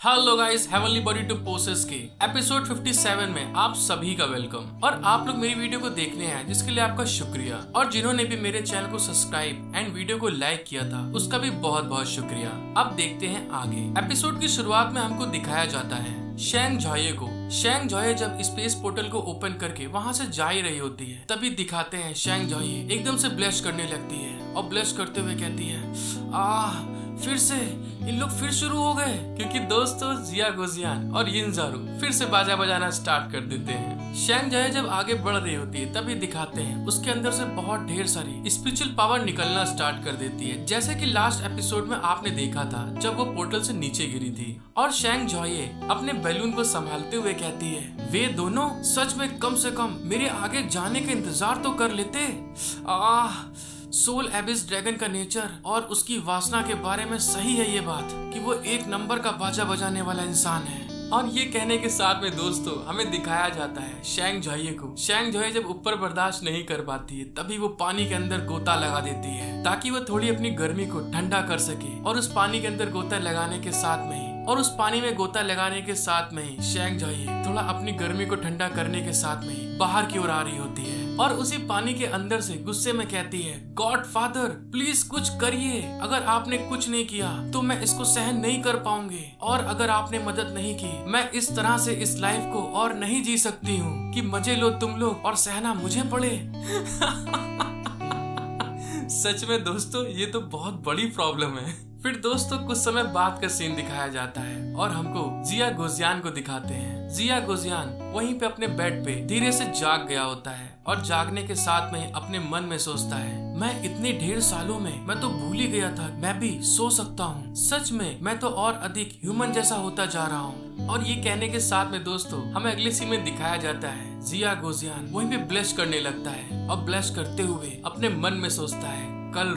Hello guys, heavenly body to possess के episode 57 में आप सभी का वेलकम। और आप लोग मेरी वीडियो को देखने आए जिसके लिए आपका शुक्रिया, और जिन्होंने भी मेरे चैनल को सब्सक्राइब एंड वीडियो को लाइक किया था उसका भी बहुत बहुत शुक्रिया। अब देखते हैं आगे। एपिसोड की शुरुआत में हमको दिखाया जाता है शेंग झॉये को। शेंग झॉये जब स्पेस पोर्टल को ओपन करके वहाँ से जा ही रही होती है, तभी दिखाते हैं शेंग झॉये एकदम से ब्लश करने लगती है और ब्लश करते हुए कहती है फिर से इन लोग फिर शुरू हो गए, क्योंकि दोस्तों जिया गोजियान और यिनज़ारू फिर से बाजा बजाना स्टार्ट कर देते हैं। शेंग झॉये जब आगे बढ़ रही होती है तभी दिखाते हैं उसके अंदर से बहुत ढेर सारी स्पिरिचुअल पावर निकलना स्टार्ट कर देती है, जैसे कि लास्ट एपिसोड में आपने देखा था जब वो पोर्टल से नीचे गिरी थी। और शेंग झॉये अपने बैलून को संभालते हुए कहती है वे दोनों सच में कम से कम मेरे आगे जाने का इंतजार तो कर लेते। सोल एबिस ड्रैगन का नेचर और उसकी वासना के बारे में सही है ये बात कि वो एक नंबर का बाजा बजाने वाला इंसान है। और ये कहने के साथ में दोस्तों हमें दिखाया जाता है शेंग झॉये को। शेंग झॉये जब ऊपर बर्दाश्त नहीं कर पाती है तभी वो पानी के अंदर गोता लगा देती है ताकि वो थोड़ी अपनी गर्मी को ठंडा कर सके। और उस पानी के अंदर गोता लगाने के साथ में ही शेंग झॉये थोड़ा अपनी गर्मी को ठंडा करने के साथ में ही बाहर की ओर आ रही होती है और उसी पानी के अंदर से गुस्से में कहती है गॉड फादर प्लीज कुछ करिए, अगर आपने कुछ नहीं किया तो मैं इसको सहन नहीं कर पाऊंगी, और अगर आपने मदद नहीं की मैं इस तरह से इस लाइफ को और नहीं जी सकती हूँ कि मजे लो तुम लोग और सहना मुझे पड़े। सच में दोस्तों ये तो बहुत बड़ी प्रॉब्लम है। फिर दोस्तों कुछ समय बाद का सीन दिखाया जाता है और हमको जिया गोजियान को दिखाते हैं। जिया गोजियान वहीं पे अपने बेड पे धीरे से जाग गया होता है और जागने के साथ में अपने मन में सोचता है मैं इतने ढेर सालों में मैं तो भूल ही गया था मैं भी सो सकता हूँ। सच में मैं तो और अधिक ह्यूमन जैसा होता जा रहा हूँ। और ये कहने के साथ में दोस्तों हमें अगले सीन में दिखाया जाता है जिया गोजियान वहीं पे ब्लश करने लगता है और ब्लश करते हुए अपने मन में सोचता है कल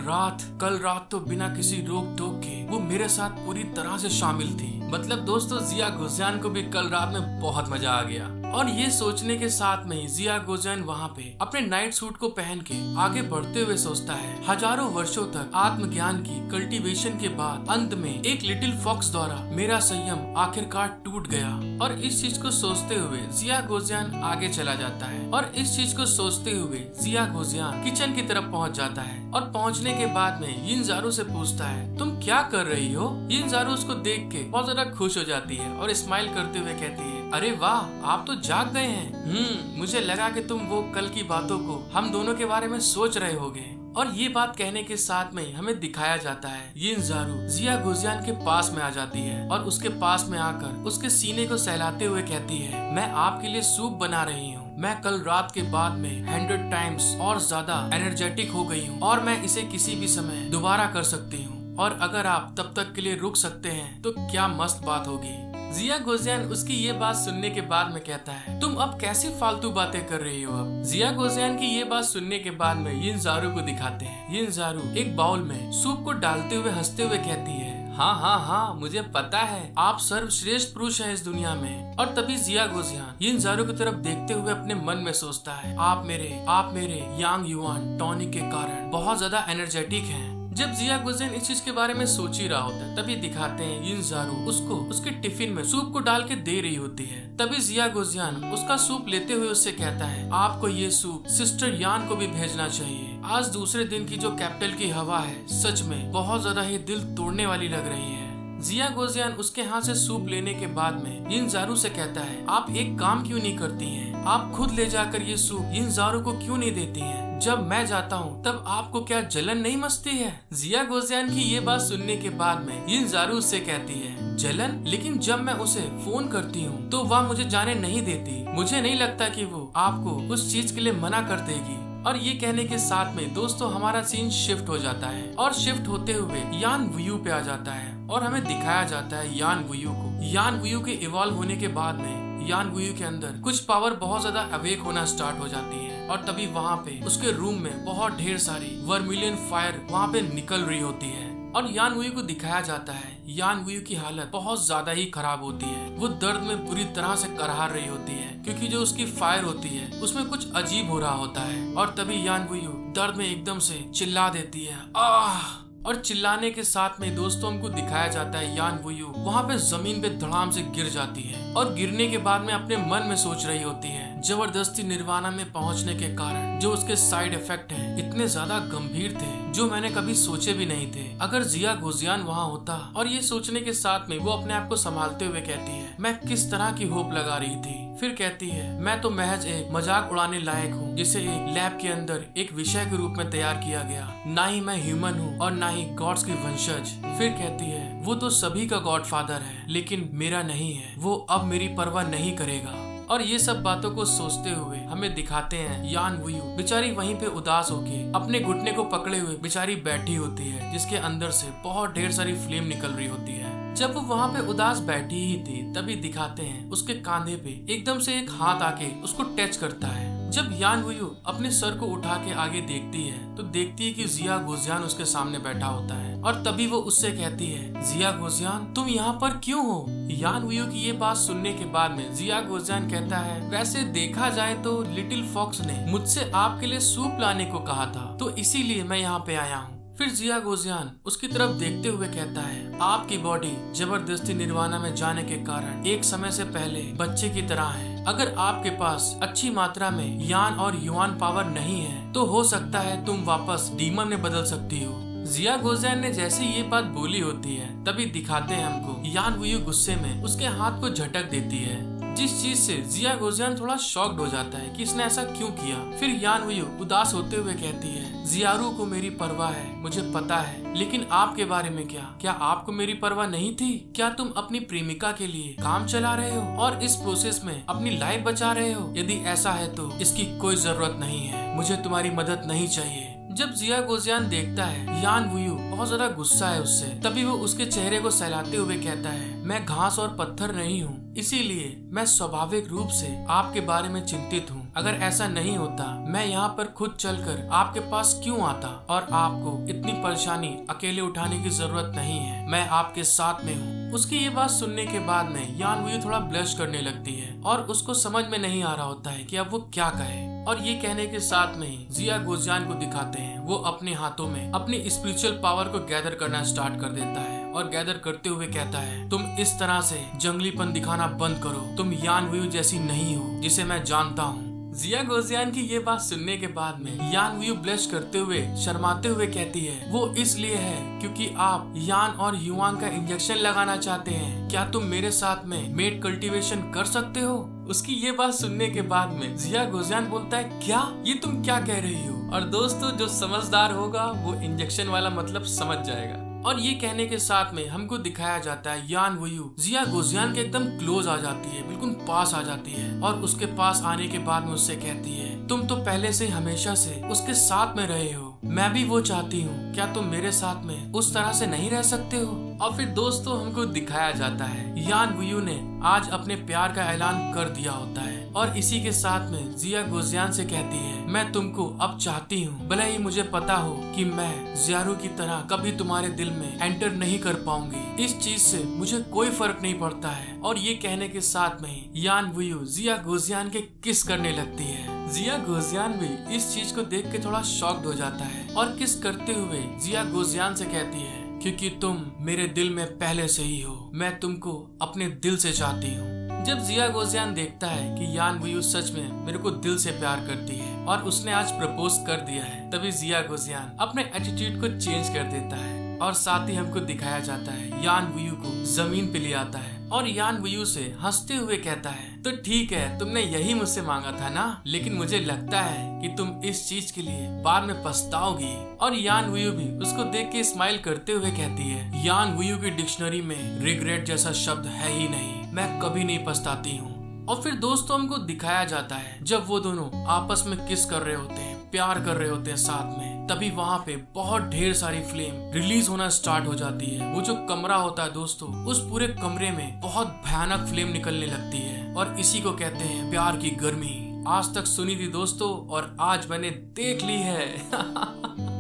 रात तो बिना किसी रोक टोक के वो मेरे साथ पूरी तरह से शामिल थी। मतलब दोस्तों जिया गोजियान को भी कल रात में बहुत मजा आ गया। और ये सोचने के साथ में ही जिया गोजियान वहाँ पे अपने नाइट सूट को पहन के आगे बढ़ते हुए सोचता है हजारों वर्षों तक आत्मज्ञान की कल्टीवेशन के बाद अंत में एक लिटिल फॉक्स द्वारा मेरा संयम आखिरकार टूट गया। और इस चीज को सोचते हुए जिया गोजियान आगे चला जाता है और इस चीज को सोचते हुए जिया गोजियान किचन की तरफ पहुँच जाता है और पहुँचने के बाद में यिनज़ारू से पूछता है तुम क्या कर रही हो। यिनज़ारू उसको देख के बहुत ज्यादा खुश हो जाती है और स्माइल करते हुए कहती है अरे वाह आप तो जाग गए हैं। मुझे लगा कि तुम वो कल की बातों को हम दोनों के बारे में सोच रहे होगे। और ये बात कहने के साथ में हमें दिखाया जाता है यिनज़ारू जिया गोजियान के पास में आ जाती है और उसके पास में आकर उसके सीने को सहलाते हुए कहती है मैं आपके लिए सूप बना रही हूँ। मैं कल रात के बाद में 100 टाइम्स और ज्यादा एनर्जेटिक हो गई हूँ और मैं इसे किसी भी समय दोबारा कर सकती हूँ, और अगर आप तब तक के लिए रुक सकते हैं तो क्या मस्त बात होगी। जिया गोजियान उसकी ये बात सुनने के बाद में कहता है तुम अब कैसी फालतू बातें कर रही हो। अब जिया गोजियान की ये बात सुनने के बाद में यिनज़ारू को दिखाते हैं। यिनज़ारू एक बाउल में सूप को डालते हुए हंसते हुए कहती है हाँ मुझे पता है आप सर्वश्रेष्ठ पुरुष हैं इस दुनिया में। और तभी जिया गोजियान यिनज़ारू की तरफ देखते हुए अपने मन में सोचता है आप मेरे यांग युआन टॉनिक के कारण बहुत ज्यादा एनर्जेटिक हैं। जब जिया गोजियान इस चीज के बारे में सोच ही रहा होता है तभी दिखाते हैं यिनज़ारू उसको उसके टिफिन में सूप को डाल के दे रही होती है। तभी जिया गोजियान उसका सूप लेते हुए उससे कहता है आपको ये सूप सिस्टर यान को भी भेजना चाहिए। आज दूसरे दिन की जो कैपिटल की हवा है सच में बहुत ज्यादा ही दिल तोड़ने वाली लग रही है। जिया गोजियान उसके हाथ से सूप लेने के बाद में यिनज़ारू से कहता है आप एक काम क्यों नहीं करती हैं? आप खुद ले जाकर ये सूप यिनज़ारू को क्यों नहीं देती हैं? जब मैं जाता हूँ तब आपको क्या जलन नहीं मचती है? जिया गोजियान की ये बात सुनने के बाद में यिनज़ारू उससे कहती है जलन, लेकिन जब मैं उसे फोन करती हूँ तो वह मुझे जाने नहीं देती। मुझे नहीं लगता कि वो आपको उस चीज के लिए मना कर देगी। और ये कहने के साथ में दोस्तों हमारा सीन शिफ्ट हो जाता है और शिफ्ट होते हुए यान वुयू पे आ जाता है और हमें दिखाया जाता है यान वुयू को। यान वुयू के इवॉल्व होने के बाद में यान वुयू के अंदर कुछ पावर बहुत ज्यादा अवेक होना स्टार्ट हो जाती है और तभी वहाँ पे उसके रूम में बहुत ढेर सारी वर्मिलियन फायर वहाँ पे निकल रही होती है। और यान वुयू को दिखाया जाता है यान वुयू की हालत बहुत ज्यादा ही खराब होती है। वो दर्द में बुरी तरह से करहार रही होती है क्योंकि जो उसकी फायर होती है उसमें कुछ अजीब हो रहा होता है। और तभी यान वुयू दर्द में एकदम से चिल्ला देती है आह। और चिल्लाने के साथ में दोस्तों हमको दिखाया जाता है यान वुयू वहाँ पे जमीन पे धड़ाम से गिर जाती है और गिरने के बाद में अपने मन में सोच रही होती है जबरदस्ती निर्वाणा में पहुंचने के कारण जो उसके साइड इफेक्ट हैं इतने ज्यादा गंभीर थे जो मैंने कभी सोचे भी नहीं थे। अगर जिया गोजियान वहाँ होता, और ये सोचने के साथ में वो अपने आप को संभालते हुए कहती है मैं किस तरह की होप लगा रही थी। फिर कहती है मैं तो महज एक मजाक उड़ाने लायक हूँ जिसे एक लैब के अंदर एक विषय के रूप में तैयार किया गया, ना ही मैं ह्यूमन हूँ और ना ही गॉड्स की वंशज। फिर कहती है वो तो सभी का गॉडफादर है लेकिन मेरा नहीं है, वो अब मेरी परवाह नहीं करेगा। और ये सब बातों को सोचते हुए हमें दिखाते हैं यान वुयू बेचारी वहीं पे उदास होके अपने घुटने को पकड़े हुए बेचारी बैठी होती है जिसके अंदर से बहुत ढेर सारी फ्लेम निकल रही होती है। जब वो वहाँ पे उदास बैठी ही थी तभी दिखाते हैं उसके कंधे पे एकदम से एक हाथ आके उसको टच करता है। जब यान वुयू अपने सर को उठा के आगे देखती है तो देखती है कि जिया गोजियान उसके सामने बैठा होता है और तभी वो उससे कहती है जिया गोजियान तुम यहाँ पर क्यों हो। यान वुयू की ये बात सुनने के बाद में जिया गोजियान कहता है वैसे देखा जाए तो लिटिल फॉक्स ने मुझसे आपके लिए सूप लाने को कहा था तो इसीलिए मैं यहाँ पे आया हूँ। फिर जिया गोजियान उसकी तरफ देखते हुए कहता है आपकी बॉडी जबरदस्ती निर्वाणा में जाने के कारण एक समय से पहले बच्चे की तरह है। अगर आपके पास अच्छी मात्रा में यान और युआन पावर नहीं है तो हो सकता है तुम वापस डीमन में बदल सकती हो। जिया गोजियान ने जैसे ये बात बोली होती है तभी दिखाते हैं हमको यान वुयू गुस्से में उसके हाथ को झटक देती है, जिस चीज से जिया गोजियान थोड़ा शॉक्ड हो जाता है कि इसने ऐसा क्यों किया। फिर यान वुयू उदास होते हुए कहती है जियारू को मेरी परवाह है, मुझे पता है, लेकिन आपके बारे में क्या आपको मेरी परवाह नहीं थी? क्या तुम अपनी प्रेमिका के लिए काम चला रहे हो और इस प्रोसेस में अपनी लाइफ बचा रहे हो? यदि ऐसा है तो इसकी कोई जरूरत नहीं है, मुझे तुम्हारी मदद नहीं चाहिए। जब जिया गोजियान देखता है यान वुयू बहुत ज्यादा गुस्सा है उससे, तभी वो उसके चेहरे को सहलाते हुए कहता है मैं घास और पत्थर नहीं हूँ, इसीलिए मैं स्वाभाविक रूप से आपके बारे में चिंतित हूँ। अगर ऐसा नहीं होता मैं यहाँ पर खुद चलकर आपके पास क्यों आता, और आपको इतनी परेशानी अकेले उठाने की जरूरत नहीं है, मैं आपके साथ में हूँ। उसकी ये बात सुनने के बाद में यान वुयू थोड़ा ब्लश करने लगती है और उसको समझ में नहीं आ रहा होता है कि अब वो क्या कहे। और ये कहने के साथ में ही जिया गोजियान को दिखाते हैं वो अपने हाथों में अपनी स्पिरिचुअल पावर को गैदर करना स्टार्ट कर देता है और गैदर करते हुए कहता है तुम इस तरह से जंगलीपन दिखाना बंद करो, तुम यान वुयू जैसी नहीं हो जिसे मैं जानता हूँ। जिया गोजियान की ये बात सुनने के बाद में यान वुयू ब्लश करते हुए शर्माते हुए कहती है वो इसलिए है क्योंकि आप यान और युआन का इंजेक्शन लगाना चाहते हैं, क्या तुम मेरे साथ में मेड कल्टीवेशन कर सकते हो? उसकी ये बात सुनने के बाद में जिया गोजियान बोलता है क्या, ये तुम क्या कह रही हो? और दोस्तों जो समझदार होगा वो इंजेक्शन वाला मतलब समझ जाएगा। और ये कहने के साथ में हमको दिखाया जाता है यान वुयू जिया गोजियान के एकदम क्लोज आ जाती है, बिल्कुल पास आ जाती है और उसके पास आने के बाद में उससे कहती है तुम तो पहले से हमेशा से उसके साथ में रहे हो, मैं भी वो चाहती हूँ, क्या तुम मेरे साथ में उस तरह से नहीं रह सकते हो? और फिर दोस्तों हमको दिखाया जाता है यान वुयू ने आज अपने प्यार का ऐलान कर दिया होता है और इसी के साथ में जिया गोजियान से कहती है मैं तुमको अब चाहती हूँ, भले ही मुझे पता हो कि मैं जियारू की तरह कभी तुम्हारे दिल में एंटर नहीं कर पाऊंगी, इस चीज से मुझे कोई फर्क नहीं पड़ता है। और ये कहने के साथ में ही यान वुयू जिया गोजियान के किस करने लगती है। जिया गोजियान भी इस चीज को देख के थोड़ा शॉक्ड हो जाता है और किस करते हुए जिया गोजियान से कहती है क्योंकि तुम मेरे दिल में पहले से ही हो, मैं तुमको अपने दिल से चाहती हूँ। जब जिया गोजियान देखता है कि यान वुयू सच में मेरे को दिल से प्यार करती है और उसने आज प्रपोज कर दिया है, तभी जिया गोजियान अपने एटीट्यूड को चेंज कर देता है और साथ ही हमको दिखाया जाता है यान वुयू को जमीन पे ले आता है और यान वुयू से हंसते हुए कहता है तो ठीक है, तुमने यही मुझसे मांगा था ना, लेकिन मुझे लगता है कि तुम इस चीज के लिए बाद में पछताओगी। और यान वुयू भी उसको देख के स्माइल करते हुए कहती है यान वुयू की डिक्शनरी में रिग्रेट जैसा शब्द है ही नहीं, मैं कभी नहीं पछताती हूँ। और फिर दोस्तों हमको दिखाया जाता है जब वो दोनों आपस में किस कर रहे होते हैं, प्यार कर रहे होते हैं साथ में, तभी वहाँ पे बहुत ढेर सारी फ्लेम रिलीज होना स्टार्ट हो जाती है। वो जो कमरा होता है दोस्तों, उस पूरे कमरे में बहुत भयानक फ्लेम निकलने लगती है और इसी को कहते हैं प्यार की गर्मी। आज तक सुनी थी दोस्तों और आज मैंने देख ली है।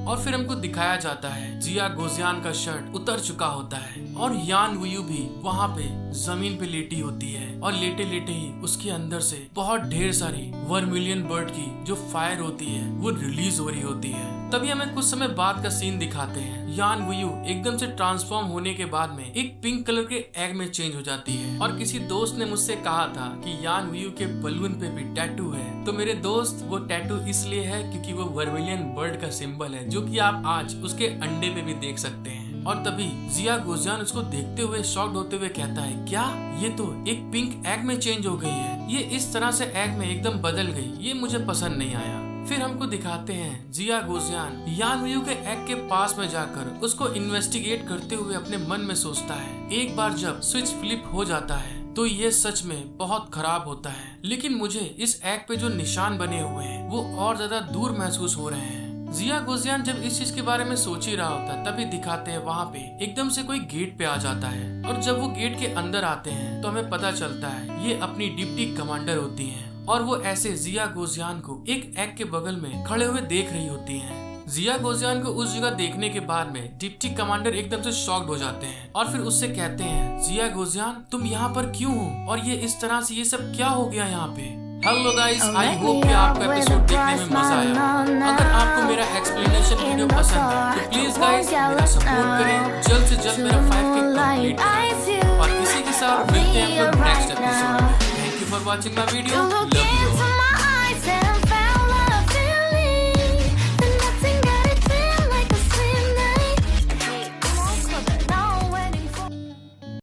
और फिर हमको दिखाया जाता है जिया गोजियान का शर्ट उतर चुका होता है और यान वुयू भी वहाँ पे जमीन पे लेटी होती है और लेटे लेटे ही उसके अंदर से बहुत ढेर सारी वर्मिलियन बर्ड की जो फायर होती है वो रिलीज हो रही होती है। तभी हमें कुछ समय बाद का सीन दिखाते हैं। यान वुयू एकदम से ट्रांसफॉर्म होने के बाद में एक पिंक कलर के एग में चेंज हो जाती है और किसी दोस्त ने मुझसे कहा था कि यान वुयू के बलून पे भी टैटू है। तो मेरे दोस्त वो टैटू इसलिए है क्योंकि वो वर्मिलियन बर्ड का सिंबल है जो कि आप आज उसके अंडे पे भी देख सकते हैं। और तभी जिया गोजियान उसको देखते हुए शॉक्ड होते हुए कहता है, क्या ये तो एक पिंक एग में चेंज हो गई है, ये इस तरह से एग में एकदम बदल गई, ये मुझे पसंद नहीं आया। फिर हमको दिखाते हैं जिया गोजियान यान वुयू के एग के पास में जाकर उसको इन्वेस्टिगेट करते हुए अपने मन में सोचता है, एक बार जब स्विच फ्लिप हो जाता है तो ये सच में बहुत खराब होता है, लेकिन मुझे इस एग पे जो निशान बने हुए हैं वो और ज्यादा दूर महसूस हो रहे हैं। जिया गोजियान जब इस चीज के बारे में सोच ही रहा होता है तभी दिखाते हैं वहाँ पे एकदम से कोई गेट पे आ जाता है और जब वो गेट के अंदर आते हैं तो हमें पता चलता है ये अपनी डिप्टी कमांडर होती हैं और वो ऐसे जिया गोजियान को एक एग के बगल में खड़े हुए देख रही होती हैं। जिया गोजियान को उस जगह देखने के बाद में डिप्टी कमांडर एकदम से शॉक्ड हो जाते हैं और फिर उससे कहते हैं, जिया गोजियान तुम यहाँ पर क्यों हो और ये इस तरह से ये सब क्या हो गया यहाँ पे। हेलो गाइस, आई होप कि आपको एपिसोड देखने में मजा आया। अगर आपको मेरा एक्सप्लेनेशन वीडियो पसंद है तो प्लीज गाइस मेरा सपोर्ट करें, जल्द से जल्द मेरा 5K कंप्लीट करें और इसी के साथ मिलते हैं नेक्स्ट एपिसोड में। Thank you for watching my video, love you.